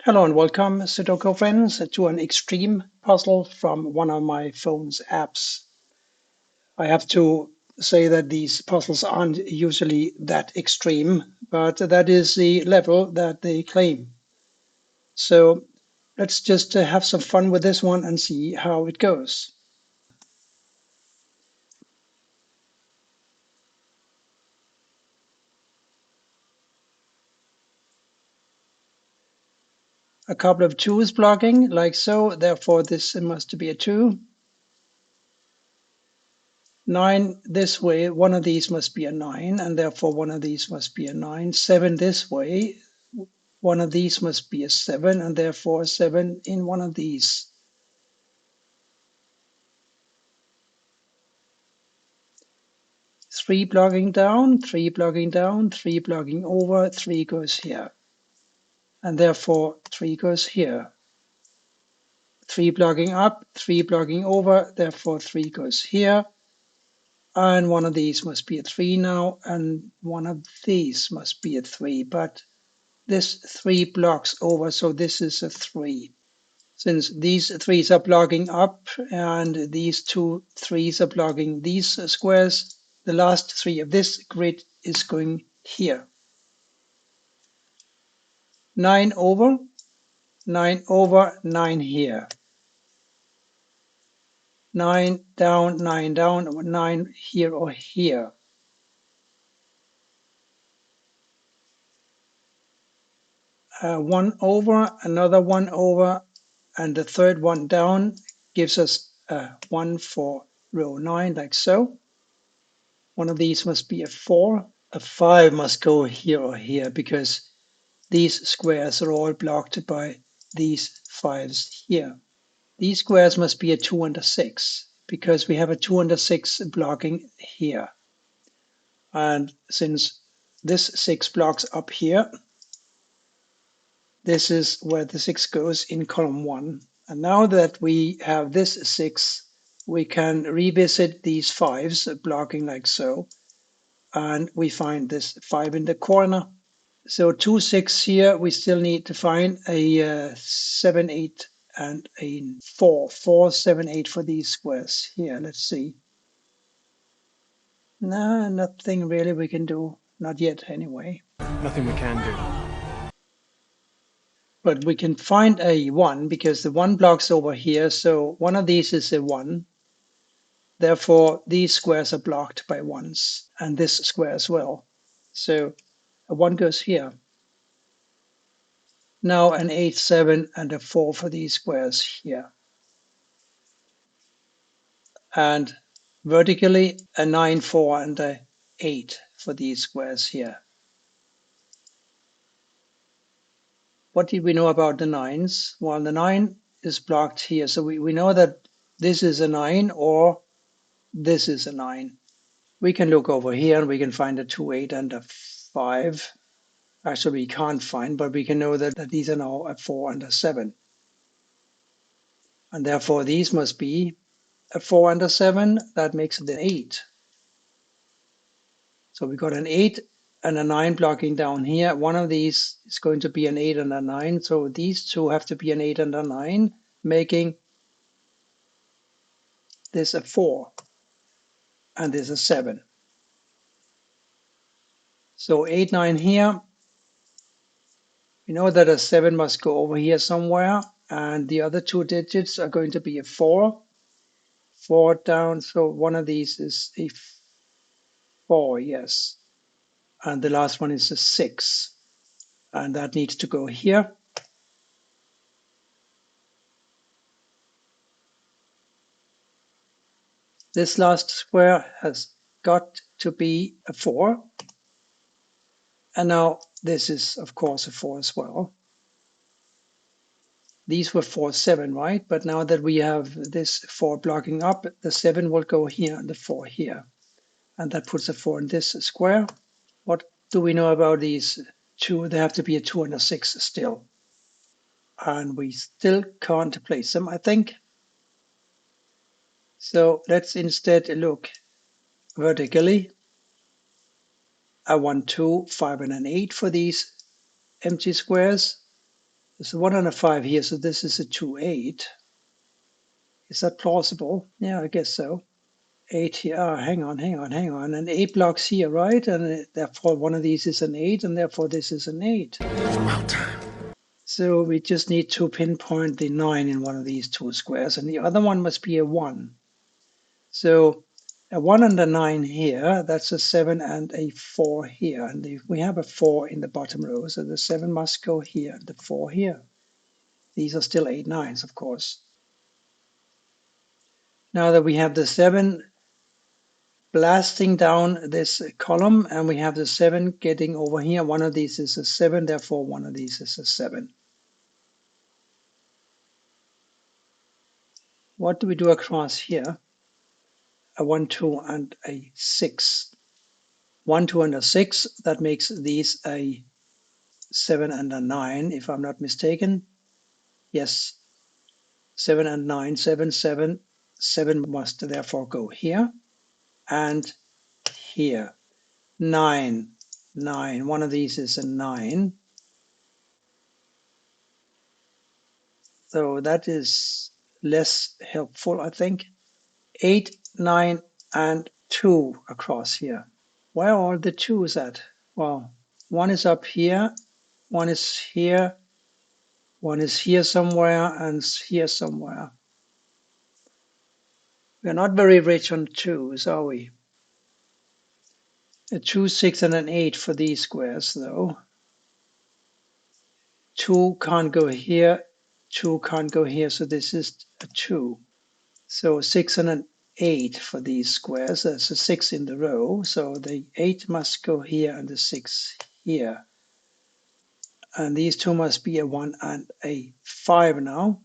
Hello and welcome, Sudoku friends, to an extreme puzzle from one of my phone's apps. I have to say that these puzzles aren't usually that extreme, but that is the level that they claim. So let's just have some fun with this one and see how it goes. A couple of 2's blocking, like so, therefore this must be a 2. 9 this way, one of these must be a 9, and therefore one of these must be a 9. 7 this way, one of these must be a 7, and therefore a 7 in one of these. Three blocking down, 3 blocking down, 3 blocking over, 3 goes here. And therefore 3 goes here. 3 blocking up, 3 blocking over, therefore 3 goes here. And one of these must be a 3 now, and one of these must be a 3. But this 3 blocks over, so this is a 3. Since these 3's are blocking up and these 2 3's are blocking these squares, the last 3 of this grid is going here. 9 over, 9 over, 9 here. 9 down, 9 here or here. One over, another one over, and the third one down gives us a 1 for row 9, like so. One of these must be a 4. A 5 must go here or here because these squares are all blocked by these 5's here. These squares must be a 2 and a 6 because we have a 2 and a 6 blocking here. And since this 6 blocks up here, this is where the 6 goes in column 1. And now that we have this 6, we can revisit these 5's blocking like so. And we find this 5 in the corner. So 2, 6 here, we still need to find a 7, 8, and a 4. 4, 7, 8 for these squares here. Let's see. No, nothing really we can do. Not yet, anyway. Nothing we can do. But we can find a 1 because the 1 blocks over here. So one of these is a 1. Therefore, these squares are blocked by 1's and this square as well. So a 1 goes here. Now an 8, 7, and a 4 for these squares here. And vertically a 9, 4, and a 8 for these squares here. What did we know about the 9's? Well, the 9 is blocked here. So we know that this is a 9 or this is a 9. We can look over here and we can find a 2, 8, and a 5. Actually, we can't find, but we can know that these are now a 4 and a 7. And therefore, these must be a 4 and a 7. That makes it an 8. So we got an 8 and a 9 blocking down here. One of these is going to be an 8 and a 9. So these two have to be an 8 and a 9, making this a 4 and this a 7. So 8, 9 here. We know that a 7 must go over here somewhere. And the other two digits are going to be a 4. 4 down. So one of these is a 4, yes. And the last one is a 6. And that needs to go here. This last square has got to be a 4. And now this is, of course, a 4 as well. These were 4, 7, right? But now that we have this 4 blocking up, the 7 will go here and the 4 here. And that puts a 4 in this square. What do we know about these two? They have to be a 2 and a 6 still. And we still can't place them, I think. So let's instead look vertically. A 1, 2, 5, and an 8 for these empty squares. There's a 1 and a 5 here, so this is a 2, 8. Is that plausible? Yeah, I guess so. 8 here. Hang on. And 8 blocks here, right? And therefore one of these is an 8, and therefore this is an 8. So we just need to pinpoint the 9 in one of these two squares, and the other one must be a 1. So a 1 and a 9 here, that's a 7 and a 4 here. And we have a 4 in the bottom row, so the 7 must go here, and the 4 here. These are still 8 nines, of course. Now that we have the 7 blasting down this column, and we have the 7 getting over here, one of these is a 7, therefore one of these is a 7. What do we do across here? A 1, 2, and a 6. 1, 2, and a 6, that makes these a 7 and a 9, if I'm not mistaken. Yes, 7 and 9, 7, 7. 7 must therefore go here and here. 9, 9. One of these is a 9. So that is less helpful, I think. 8, 9, and 2 across here. Where are all the 2's at? Well, one is up here, one is here, one is here somewhere, and here somewhere. We're not very rich on 2's, are we? A 2, 6, and an 8 for these squares, though. 2 can't go here, 2 can't go here, so this is a 2. So 6 and an 8 for these squares. There's a 6 in the row, so the 8 must go here and the 6 here. And these two must be a 1 and a 5 now.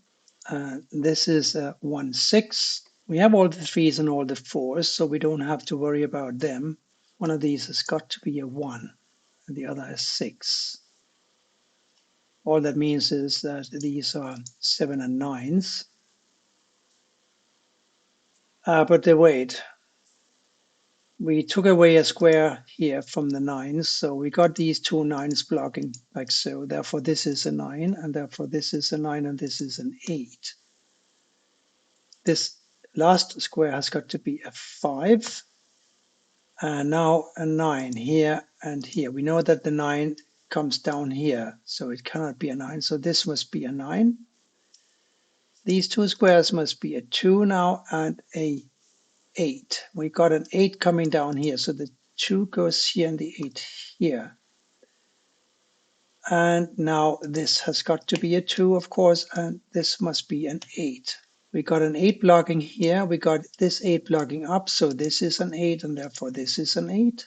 This is a 1, 6. We have all the 3's and all the 4's, so we don't have to worry about them. One of these has got to be a 1, and the other is 6. All that means is that these are 7 and 9's. But wait, we took away a square here from the 9's, so we got these two 9's blocking like so. Therefore, this is a 9, and therefore this is a 9, and this is an 8. This last square has got to be a 5, and now a 9 here and here. We know that the 9 comes down here, so it cannot be a 9, so this must be a 9. These two squares must be a 2 now and a 8. We got an 8 coming down here, so the 2 goes here and the 8 here. And now this has got to be a 2, of course, and this must be an 8. We got an 8 blocking here, we got this 8 blocking up, so this is an 8, and therefore this is an 8.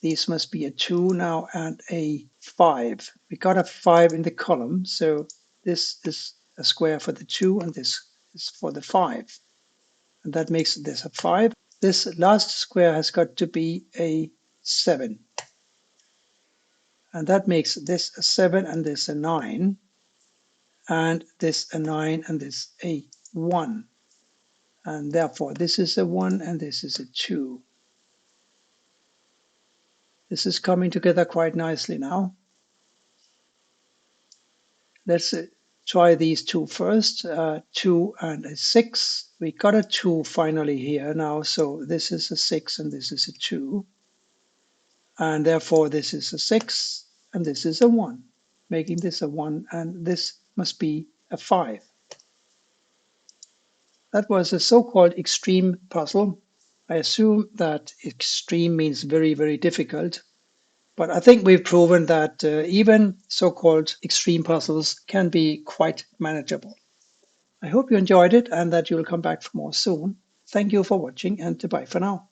These must be a 2 now and a 5. We got a 5 in the column, so this is a square for the 2, and this is for the 5. And that makes this a 5. This last square has got to be a 7. And that makes this a 7 and this a 9. And this a 9 and this a 1. And therefore this is a 1 and this is a 2. This is coming together quite nicely now. Let's try these two first. 2 and a 6. We got a 2 finally here now, so this is a 6 and this is a 2. And therefore this is a 6 and this is a 1, making this a 1, and this must be a 5. That was a so-called extreme puzzle. I assume that extreme means very, very difficult. But I think we've proven that even so-called extreme puzzles can be quite manageable. I hope you enjoyed it and that you'll come back for more soon. Thank you for watching, and bye for now.